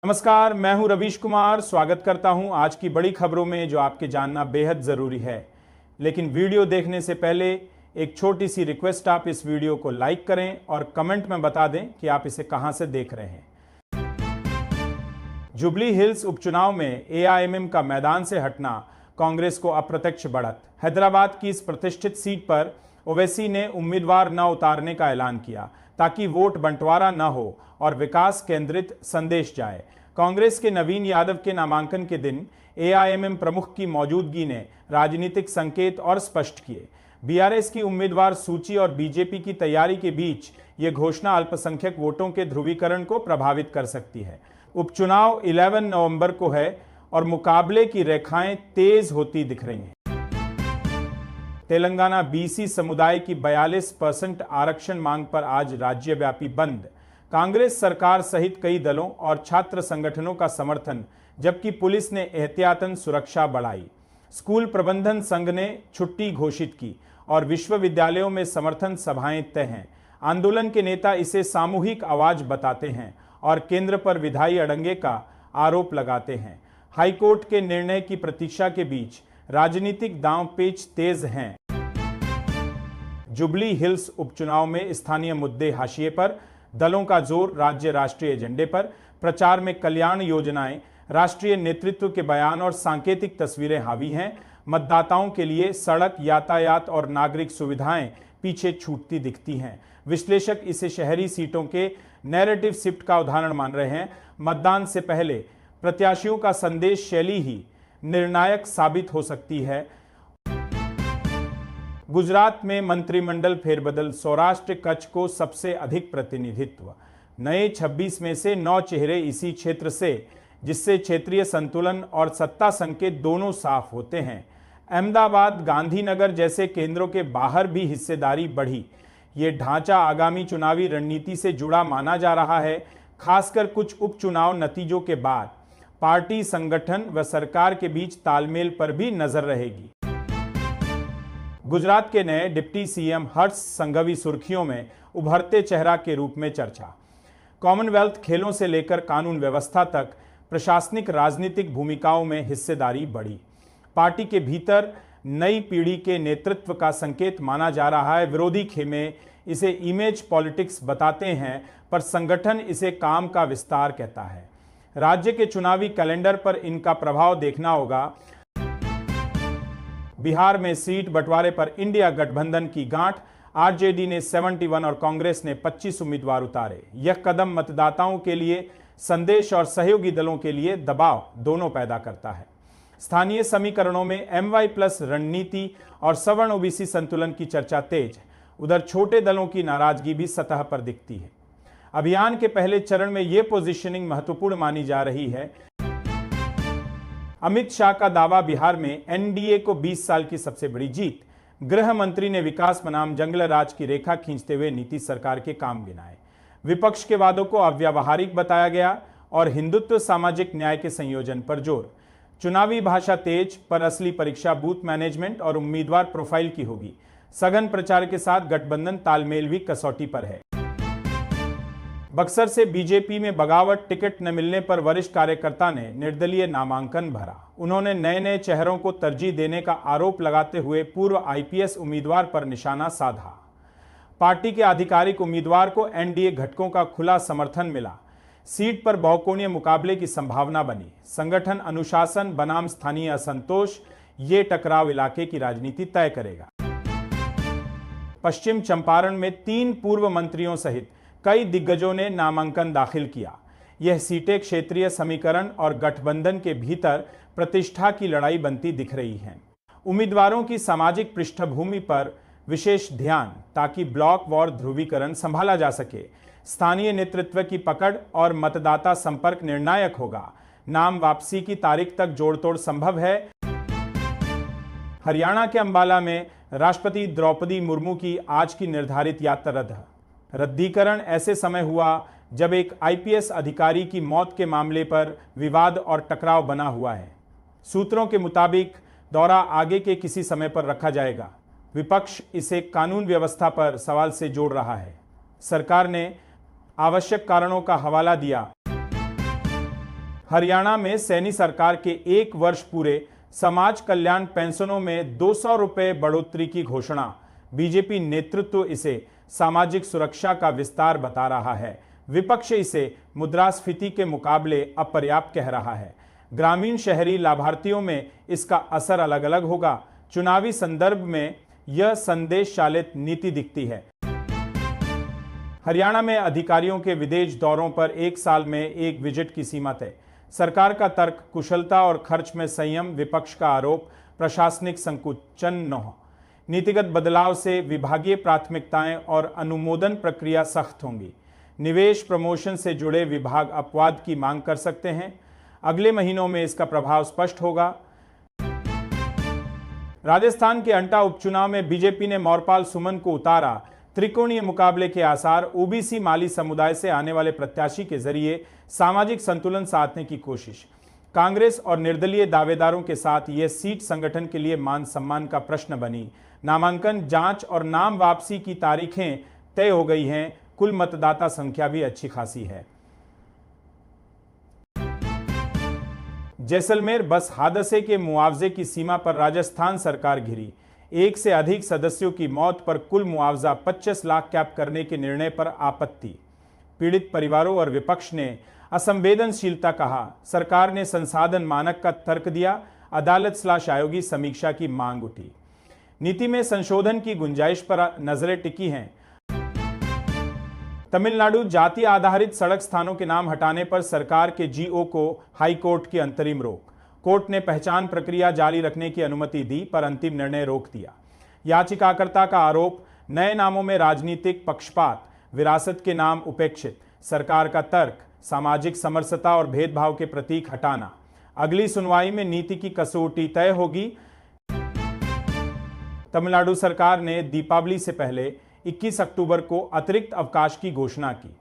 नमस्कार, मैं हूं रवीश कुमार। स्वागत करता हूं आज की बड़ी खबरों में जो आपके जानना बेहद ज़रूरी है। लेकिन वीडियो देखने से पहले एक छोटी सी रिक्वेस्ट, आप इस वीडियो को लाइक करें और कमेंट में बता दें कि आप इसे कहां से देख रहे हैं। जुबली हिल्स उपचुनाव में एआईएमएम का मैदान से हटना कांग्रेस को अप्रत्यक्ष बढ़त। हैदराबाद की इस प्रतिष्ठित सीट पर ओवैसी ने उम्मीदवार न उतारने का ऐलान किया ताकि वोट बंटवारा न हो और विकास केंद्रित संदेश जाए। कांग्रेस के नवीन यादव के नामांकन के दिन एआईएमएम प्रमुख की मौजूदगी ने राजनीतिक संकेत और स्पष्ट किए। बीआरएस की उम्मीदवार सूची और बीजेपी की तैयारी के बीच ये घोषणा अल्पसंख्यक वोटों के ध्रुवीकरण को प्रभावित कर सकती है। उपचुनाव 11 नवंबर को है और मुकाबले की रेखाएं तेज होती दिख रही हैं। तेलंगाना बीसी समुदाय की 42% आरक्षण मांग पर आज राज्यव्यापी बंद। कांग्रेस सरकार सहित कई दलों और छात्र संगठनों का समर्थन, जबकि पुलिस ने एहतियातन सुरक्षा बढ़ाई। स्कूल प्रबंधन संघ ने छुट्टी घोषित की और विश्वविद्यालयों में समर्थन सभाएं तय हैं। आंदोलन के नेता इसे सामूहिक आवाज बताते हैं और केंद्र पर विधायी अड़ंगे का आरोप लगाते हैं। हाईकोर्ट के निर्णय की प्रतीक्षा के बीच राजनीतिक दांवपेच तेज हैं। जुबली हिल्स उपचुनाव में स्थानीय मुद्दे हाशिए पर, दलों का जोर राज्य राष्ट्रीय एजेंडे पर। प्रचार में कल्याण योजनाएं, राष्ट्रीय नेतृत्व के बयान और सांकेतिक तस्वीरें हावी हैं। मतदाताओं के लिए सड़क, यातायात और नागरिक सुविधाएं पीछे छूटती दिखती हैं। विश्लेषक इसे शहरी सीटों के नैरेटिव शिफ्ट का उदाहरण मान रहे हैं। मतदान से पहले प्रत्याशियों का संदेश शैली ही निर्णायक साबित हो सकती है। गुजरात में मंत्रिमंडल फेरबदल, सौराष्ट्र कच्छ को सबसे अधिक प्रतिनिधित्व। नए 26 में से 9 चेहरे इसी क्षेत्र से, जिससे क्षेत्रीय संतुलन और सत्ता संकेत दोनों साफ होते हैं। अहमदाबाद, गांधीनगर जैसे केंद्रों के बाहर भी हिस्सेदारी बढ़ी। ये ढांचा आगामी चुनावी रणनीति से जुड़ा माना जा रहा है, खासकर कुछ उपचुनाव नतीजों के बाद। पार्टी, संगठन व सरकार के बीच तालमेल पर भी नजर रहेगी। गुजरात के नए डिप्टी सीएम हर्ष संघवी सुर्खियों में उभरते चेहरा के रूप में चर्चा। कॉमनवेल्थ खेलों से लेकर कानून व्यवस्था तक प्रशासनिक राजनीतिक भूमिकाओं में हिस्सेदारी बढ़ी। पार्टी के भीतर नई पीढ़ी के नेतृत्व का संकेत माना जा रहा है। विरोधी खेमे इसे इमेज पॉलिटिक्स बताते हैं, पर संगठन इसे काम का विस्तार कहता है। राज्य के चुनावी कैलेंडर पर इनका प्रभाव देखना होगा। बिहार में सीट बंटवारे पर इंडिया गठबंधन की गांठ। आरजेडी ने 71 और कांग्रेस ने 25 उम्मीदवार उतारे। यह कदम मतदाताओं के लिए संदेश और सहयोगी दलों के लिए दबाव दोनों पैदा करता है। स्थानीय समीकरणों में MY+ रणनीति और सवर्ण ओबीसी संतुलन की चर्चा तेज। उधर छोटे दलों की नाराजगी भी सतह पर दिखती है। अभियान के पहले चरण में यह पोजीशनिंग महत्वपूर्ण मानी जा रही है। अमित शाह का दावा, बिहार में एनडीए को 20 साल की सबसे बड़ी जीत। गृह मंत्री ने विकास बनाम जंगल राज की रेखा खींचते हुए नीतीश सरकार के काम गिनाए। विपक्ष के वादों को अव्यावहारिक बताया गया और हिंदुत्व, सामाजिक न्याय के संयोजन पर जोर। चुनावी भाषा तेज, पर असली परीक्षा बूथ मैनेजमेंट और उम्मीदवार प्रोफाइल की होगी। सघन प्रचार के साथ गठबंधन तालमेल भी कसौटी पर है। बक्सर से बीजेपी में बगावत, टिकट न मिलने पर वरिष्ठ कार्यकर्ता ने निर्दलीय नामांकन भरा। उन्होंने नए चेहरों को तरजीह देने का आरोप लगाते हुए पूर्व आईपीएस उम्मीदवार पर निशाना साधा। पार्टी के आधिकारिक उम्मीदवार को एनडीए घटकों का खुला समर्थन मिला। सीट पर बहुकोणीय मुकाबले की संभावना बनी। संगठन अनुशासन बनाम स्थानीय असंतोष, ये टकराव इलाके की राजनीति तय करेगा। पश्चिम चंपारण में 3 पूर्व मंत्रियों सहित कई दिग्गजों ने नामांकन दाखिल किया। यह सीटें क्षेत्रीय समीकरण और गठबंधन के भीतर प्रतिष्ठा की लड़ाई बनती दिख रही हैं। उम्मीदवारों की सामाजिक पृष्ठभूमि पर विशेष ध्यान, ताकि ब्लॉक वार ध्रुवीकरण संभाला जा सके। स्थानीय नेतृत्व की पकड़ और मतदाता संपर्क निर्णायक होगा। नाम वापसी की तारीख तक जोड़तोड़ संभव है। हरियाणा के अंबाला में राष्ट्रपति द्रौपदी मुर्मू की आज की निर्धारित यात्रा रद्द। रद्दीकरण ऐसे समय हुआ जब एक आईपीएस अधिकारी की मौत के मामले पर विवाद और टकराव बना हुआ है। सूत्रों के मुताबिक दौरा आगे के किसी समय पर रखा जाएगा। विपक्ष इसे कानून व्यवस्था पर सवाल से जोड़ रहा है। सरकार ने आवश्यक कारणों का हवाला दिया। हरियाणा में सैनी सरकार के 1 वर्ष पूरे, समाज कल्याण पेंशनों में 200 रुपए बढ़ोतरी की घोषणा। बीजेपी नेतृत्व इसे सामाजिक सुरक्षा का विस्तार बता रहा है। विपक्ष इसे मुद्रास्फीति के मुकाबले अपर्याप्त कह रहा है। ग्रामीण शहरी लाभार्थियों में इसका असर अलग अलग होगा। चुनावी संदर्भ में यह संदेश चालित नीति दिखती है। हरियाणा में अधिकारियों के विदेश दौरों पर 1 साल में 1 विजिट की सीमा तय। सरकार का तर्क कुशलता और खर्च में संयम, विपक्ष का आरोप प्रशासनिक संकुचन न। नीतिगत बदलाव से विभागीय प्राथमिकताएं और अनुमोदन प्रक्रिया सख्त होंगी। निवेश प्रमोशन से जुड़े विभाग अपवाद की मांग कर सकते हैं। अगले महीनों में इसका प्रभाव स्पष्ट होगा। राजस्थान के अंटा उपचुनाव में बीजेपी ने मौरपाल सुमन को उतारा। त्रिकोणीय मुकाबले के आसार। ओबीसी माली समुदाय से आने वाले प्रत्याशी के जरिए सामाजिक संतुलन साधने की कोशिश। कांग्रेस और निर्दलीय दावेदारों के साथ यह सीट संगठन के लिए मान सम्मान का प्रश्न बनी। नामांकन जांच और नाम वापसी की तारीखें तय हो गई हैं। कुल मतदाता संख्या भी अच्छी खासी है। जैसलमेर बस हादसे के मुआवजे की सीमा पर राजस्थान सरकार घिरी। 1 से अधिक सदस्यों की मौत पर कुल मुआवजा 25 लाख कैप करने के निर्णय पर आपत्ति। पीड़ित परिवारों और विपक्ष ने असंवेदनशीलता कहा। सरकार ने संसाधन मानक का तर्क दिया। अदालत/आयोगी समीक्षा की मांग उठी। नीति में संशोधन की गुंजाइश पर नजरें टिकी हैं। तमिलनाडु जाति आधारित सड़क स्थानों के नाम हटाने पर सरकार के जीओ को हाईकोर्ट की अंतरिम रोक। कोर्ट ने पहचान प्रक्रिया जारी रखने की अनुमति दी, पर अंतिम निर्णय रोक दिया। याचिकाकर्ता का आरोप, नए नामों में राजनीतिक पक्षपात, विरासत के नाम उपेक्षित। सरकार का तर्क, सामाजिक समरसता और भेदभाव के प्रतीक हटाना। अगली सुनवाई में नीति की कसौटी तय होगी। तमिलनाडु सरकार ने दीपावली से पहले 21 अक्टूबर को अतिरिक्त अवकाश की घोषणा की।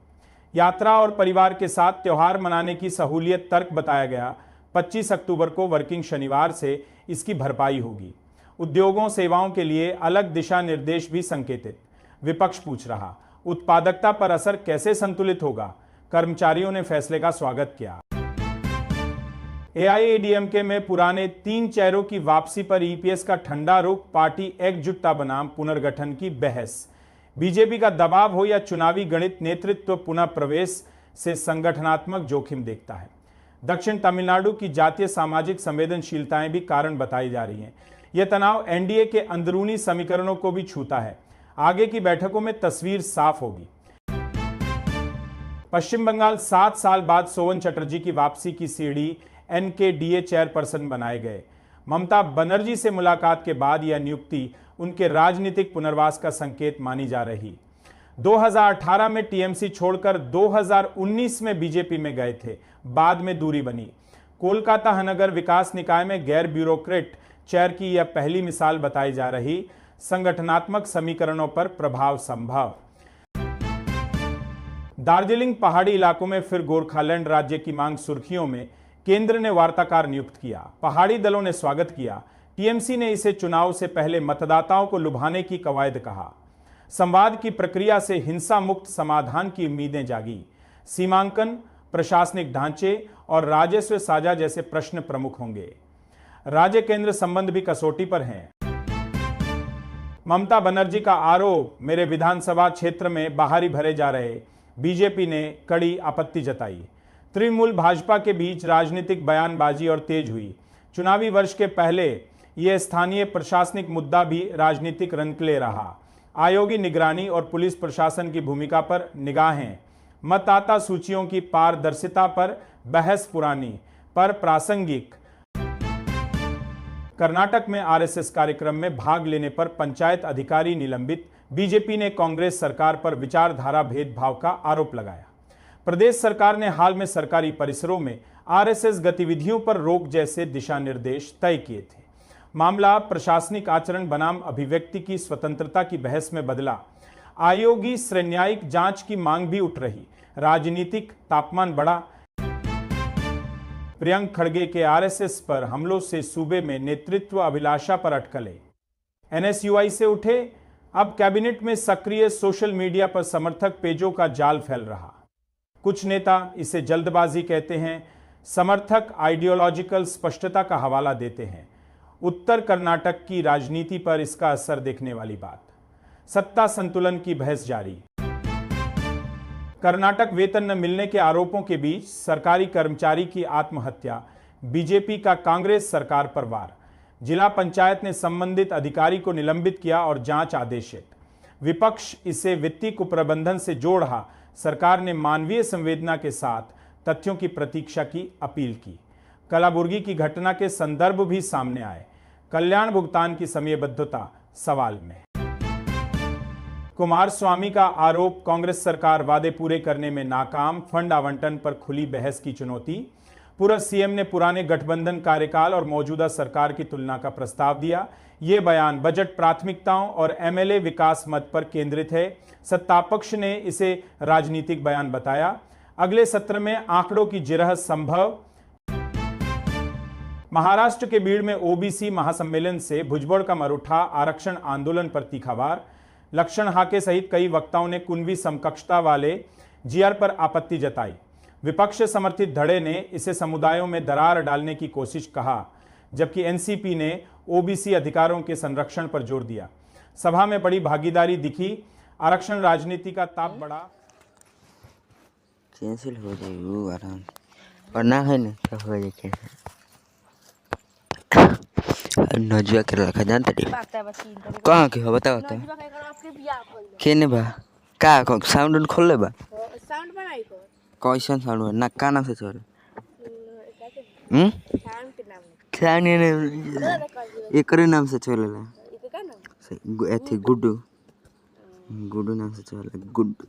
यात्रा और परिवार के साथ त्योहार मनाने की सहूलियत तर्क बताया गया। 25 अक्टूबर को वर्किंग शनिवार से इसकी भरपाई होगी। उद्योगों सेवाओं के लिए अलग दिशा निर्देश भी संकेतित। विपक्ष पूछ रहा, उत्पादकता पर असर कैसे संतुलित होगा? कर्मचारियों ने फैसले का स्वागत किया। एआईएडीएमके में पुराने 3 चेहरों की वापसी पर ईपीएस का ठंडा रुख। पार्टी एकजुटता बनाम पुनर्गठन की बहस। बीजेपी का दबाव हो या चुनावी गणित, नेतृत्व पुनः प्रवेश से संगठनात्मक जोखिम देखता है। दक्षिण तमिलनाडु की जातीय सामाजिक संवेदनशीलताएं भी कारण बताई जा रही हैं। यह तनाव एनडीए के अंदरूनी समीकरणों को भी छूता है। आगे की बैठकों में तस्वीर साफ होगी। पश्चिम बंगाल 7 साल बाद सोवन चटर्जी की वापसी की सीढ़ी। एनकेडीए चेयरपर्सन बनाए गए। ममता बनर्जी से मुलाकात के बाद यह नियुक्ति उनके राजनीतिक पुनर्वास का संकेत मानी जा रही। 2018 में टीएमसी छोड़कर 2019 में बीजेपी में गए थे। बाद में दूरी बनी। कोलकाता नगर विकास निकाय में गैर ब्यूरोक्रेट चेयर की यह पहली मिसाल बताई जा रही। संगठनात्मक समीकरणों पर प्रभाव संभव। दार्जिलिंग पहाड़ी इलाकों में फिर गोरखालैंड राज्य की मांग सुर्खियों में। केंद्र ने वार्ताकार नियुक्त किया। पहाड़ी दलों ने स्वागत किया। टीएमसी ने इसे चुनाव से पहले मतदाताओं को लुभाने की कवायद कहा। संवाद की प्रक्रिया से हिंसा मुक्त समाधान की उम्मीदें जागी। सीमांकन, प्रशासनिक ढांचे और राजस्व साझा जैसे प्रश्न प्रमुख होंगे। राज्य केंद्र संबंध भी कसौटी पर हैं। ममता बनर्जी का आरोप, मेरे विधानसभा क्षेत्र में बाहरी भरे जा रहे। बीजेपी ने कड़ी आपत्ति जताई। तृणमूल भाजपा के बीच राजनीतिक बयानबाजी और तेज हुई। चुनावी वर्ष के पहले यह स्थानीय प्रशासनिक मुद्दा भी राजनीतिक रंग ले रहा। आयोगी निगरानी और पुलिस प्रशासन की भूमिका पर निगाहें। मतदाता सूचियों की पारदर्शिता पर बहस पुरानी पर प्रासंगिक। कर्नाटक में आरएसएस कार्यक्रम में भाग लेने पर पंचायत अधिकारी निलंबित। बीजेपी ने कांग्रेस सरकार पर विचारधारा भेदभाव का आरोप लगाया। प्रदेश सरकार ने हाल में सरकारी परिसरों में आरएसएस गतिविधियों पर रोक जैसे दिशा निर्देश तय किए थे। मामला प्रशासनिक आचरण बनाम अभिव्यक्ति की स्वतंत्रता की बहस में बदला। आयोगी श्रेण्यायिक जांच की मांग भी उठ रही। राजनीतिक तापमान बढ़ा। प्रियंक खड़गे के आरएसएस पर हमलों से सूबे में नेतृत्व अभिलाषा पर अटकलें। एनएसयूआई से उठे। अब कैबिनेट में सक्रिय। सोशल मीडिया पर समर्थक पेजों का जाल फैल रहा। कुछ नेता इसे जल्दबाजी कहते हैं। समर्थक आइडियोलॉजिकल स्पष्टता का हवाला देते हैं। उत्तर कर्नाटक की राजनीति पर इसका असर देखने वाली बात। सत्ता संतुलन की बहस जारी। कर्नाटक वेतन न मिलने के आरोपों के बीच सरकारी कर्मचारी की आत्महत्या, बीजेपी का कांग्रेस सरकार पर वार। जिला पंचायत ने संबंधित अधिकारी को निलंबित किया और जांच आदेशित। विपक्ष इसे वित्तीय कुप्रबंधन से जोड़ रहा। सरकार ने मानवीय संवेदना के साथ तथ्यों की प्रतीक्षा की अपील की। कलाबुर्गी की घटना के संदर्भ भी सामने आए। कल्याण भुगतान की समयबद्धता सवाल में। कुमारस्वामी का आरोप, कांग्रेस सरकार वादे पूरे करने में नाकाम। फंड आवंटन पर खुली बहस की चुनौती। पूर्व सीएम ने पुराने गठबंधन कार्यकाल और मौजूदा सरकार की तुलना का प्रस्ताव दिया। ये बयान बजट प्राथमिकताओं और एमएलए विकास मद पर केंद्रित है। सत्तापक्ष ने इसे राजनीतिक बयान बताया। अगले सत्र में आंकड़ों की जिरह संभव। महाराष्ट्र के बीड़ में ओबीसी महासम्मेलन से भुजबल का मर उठा। आरक्षण आंदोलन पर तीखा वार। लक्षण हाके सहित कई वक्ताओं ने कुनबी समकक्षता वाले जीआर पर आपत्ति जताई। विपक्ष समर्थित धड़े ने इसे समुदायों में दरार डालने की कोशिश कहा, जबकि एनसीपी ने ओबीसी अधिकारों के संरक्षण पर जोर दिया। सभा में बड़ी भागीदारी दिखी। आरक्षण राजनीति का ताप बढ़ा। कैंसिल हो जाएगी वो आराम और ना है ना क्या हो जाए नजुआ के रखा जानते कहाँ के हो बताओ तो केने बा का साउंड खोल ले बा साउंड बनाई को कैसन साउंड ना का नाम से चल साउंड के नाम क्या नहीं एकरे नाम से चलेला इके का नाम एथी गुड्डू गुड्डू नाम से चलेला गुड्डू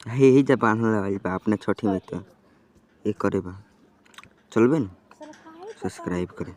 हे जापान वाली बा अपने छठी में तो एक करे बा चलबे ना सब्सक्राइब करे।